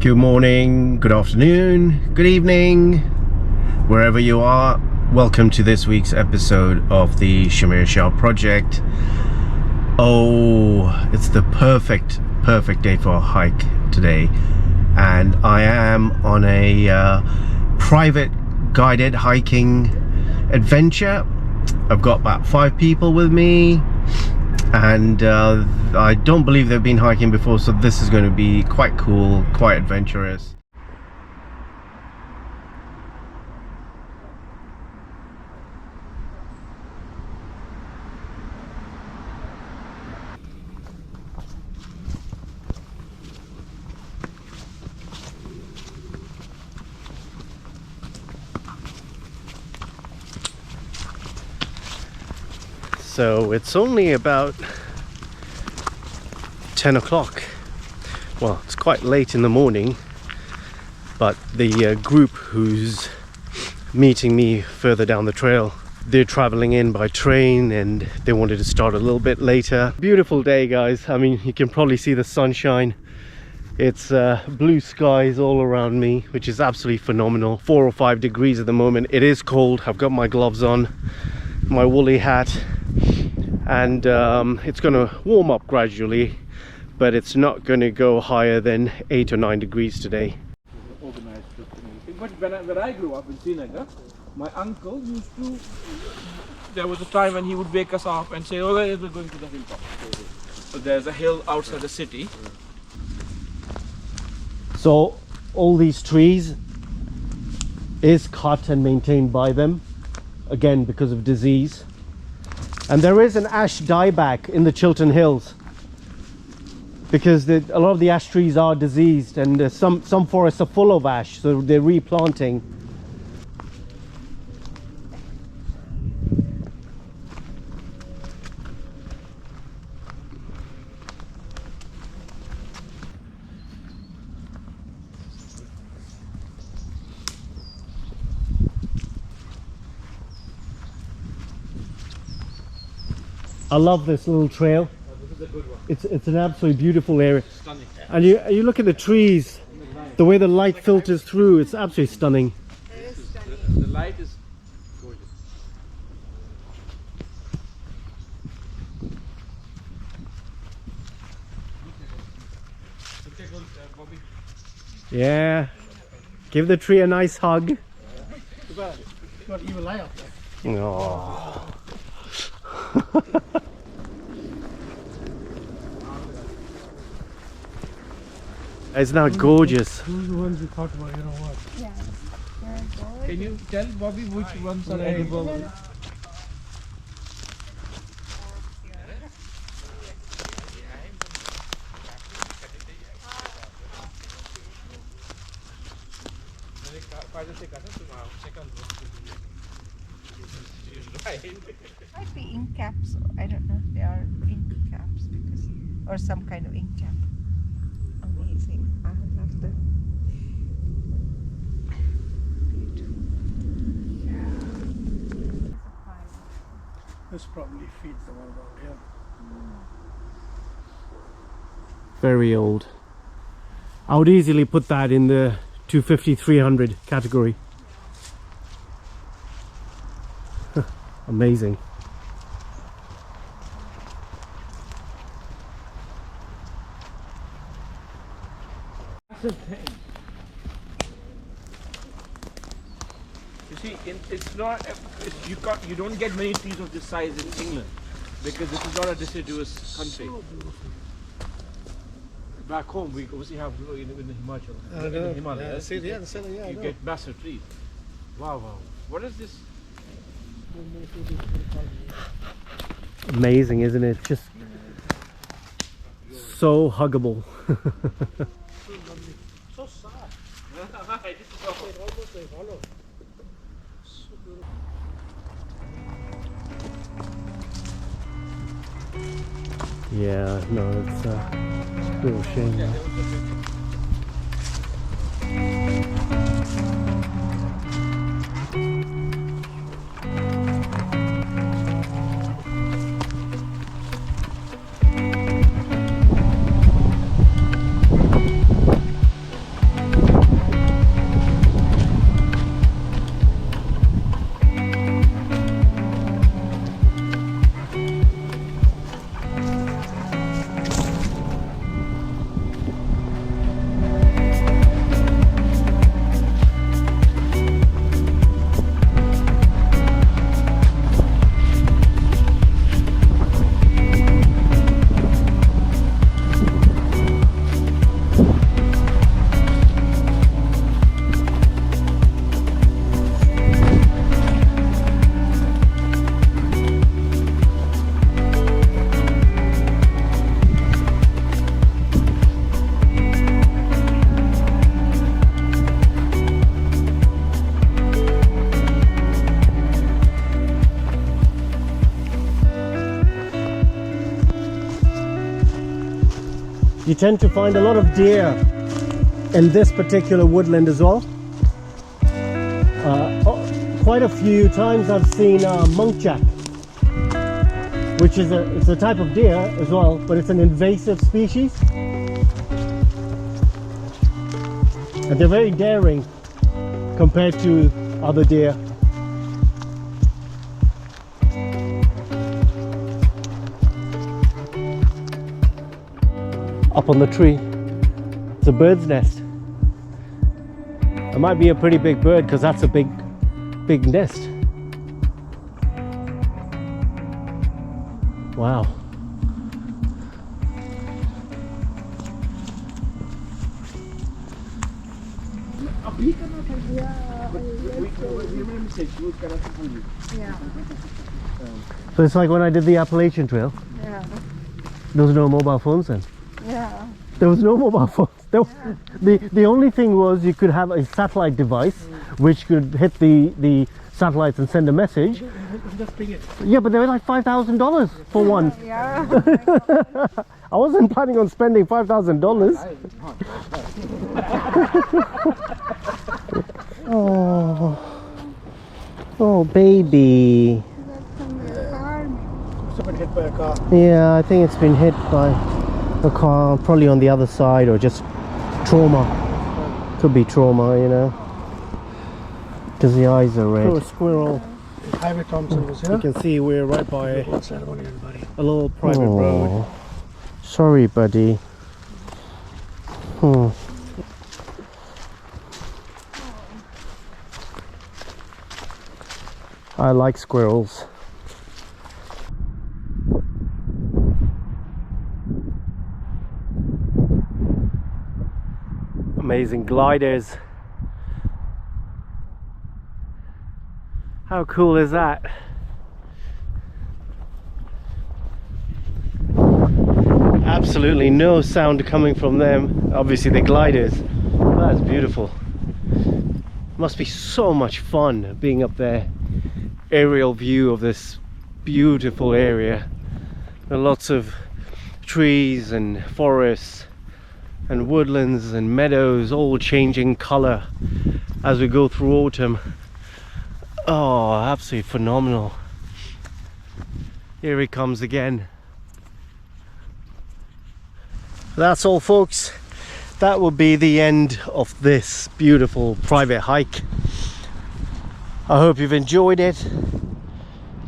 Good morning, good afternoon, good evening, wherever you are. Welcome to this week's episode of the Shamir Shah Project. Oh, it's the perfect day for a hike today, and I am on a private guided hiking adventure. I've got about 5 people with me, and I don't believe they've been hiking before, so this is going to be quite cool, quite adventurous. So it's only about 10 o'clock. Well, it's quite late in the morning, but the group who's meeting me further down the trail, they're traveling in by train and they wanted to start a little bit later. Beautiful day, guys. I mean, you can probably see the sunshine. It's blue skies all around me, which is absolutely phenomenal. 4 or 5 degrees at the moment. It is cold. I've got my gloves on, my woolly hat, and it's going to warm up gradually, but it's not going to go higher than 8 or 9 degrees today. Organized trip. But when I grew up in Srinagar, my uncle used to, there was a time when he would wake us up and say, oh, we're going to the hilltop. So there's a hill outside the city. So all these trees is cut and maintained by them, again because of disease. And there is an ash dieback in the Chiltern Hills, because a lot of the ash trees are diseased, and some forests are full of ash, so they're replanting. I love this little trail. This is a good one. It's an absolutely beautiful area. Stunning. And you look at the trees, the way the light filters through, it's absolutely stunning. It is stunning. The light is gorgeous. Bobby. Yeah, give the tree a nice hug. It's got evil eye up there. Oh. It's not gorgeous. Those are the ones we thought about, you know what? Yeah, they're gorgeous. Can you tell Bobby which ones are edible? Might be ink caps. I don't know if they are ink caps or some kind of ink cap. Amazing. I love them. Beautiful. Yeah. This probably feeds the one around here. Very old. I would easily put that in the 250-300 category. Amazing. Massive thing. You see, it's not. You don't get many trees of this size in England, because this is not a deciduous country. Back home, we obviously have in the Himachal, in the Himalayas. You get massive trees. Wow. What is this? Amazing, isn't it? Just so huggable. So soft. Almost like hollow. So beautiful. Yeah, no, it's a real shame. You tend to find a lot of deer in this particular woodland as well. Quite a few times I've seen monkjack, which is it's a type of deer as well, but it's an invasive species. And they're very daring compared to other deer. Up on the tree, it's a bird's nest. It might be a pretty big bird because that's a big nest. Wow. Yeah. So it's like when I did the Appalachian Trail. Yeah. There was no mobile phones then. Yeah. There was no mobile phones. The only thing was you could have a satellite device which could hit the satellites and send a message. Just bring it. Yeah, but they were like $5,000 for one. Yeah. I wasn't planning on spending $5,000. Oh, baby. Someone hit by a car. Yeah, I think it's been hit by a car, probably on the other side, or just trauma. Could be trauma, you know, because the eyes are red. A squirrel. Highway Thompson was here. You can see we're right by What's that one, everybody? a little private road. Sorry, buddy. I like squirrels. Amazing gliders. How cool is that? Absolutely no sound coming from them. Obviously the gliders. That's beautiful. Must be so much fun being up there. Aerial view of this beautiful area. There are lots of trees and forests and woodlands and meadows all changing color as we go through autumn. Oh, absolutely phenomenal. Here he comes again. That's all, folks. That will be the end of this beautiful private hike. I hope you've enjoyed it.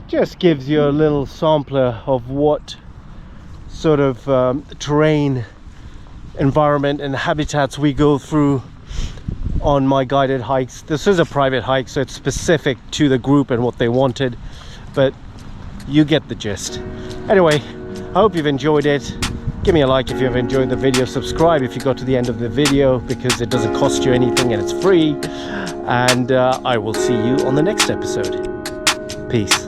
Just gives you a little sampler of what sort of terrain, environment and habitats we go through on my guided hikes. This is a private hike, so it's specific to the group and what they wanted, but you get the gist. Anyway, I hope you've enjoyed it. Give me a like if you have enjoyed the video. Subscribe if you got to the end of the video, because it doesn't cost you anything and it's free. And I will see you on the next episode. Peace.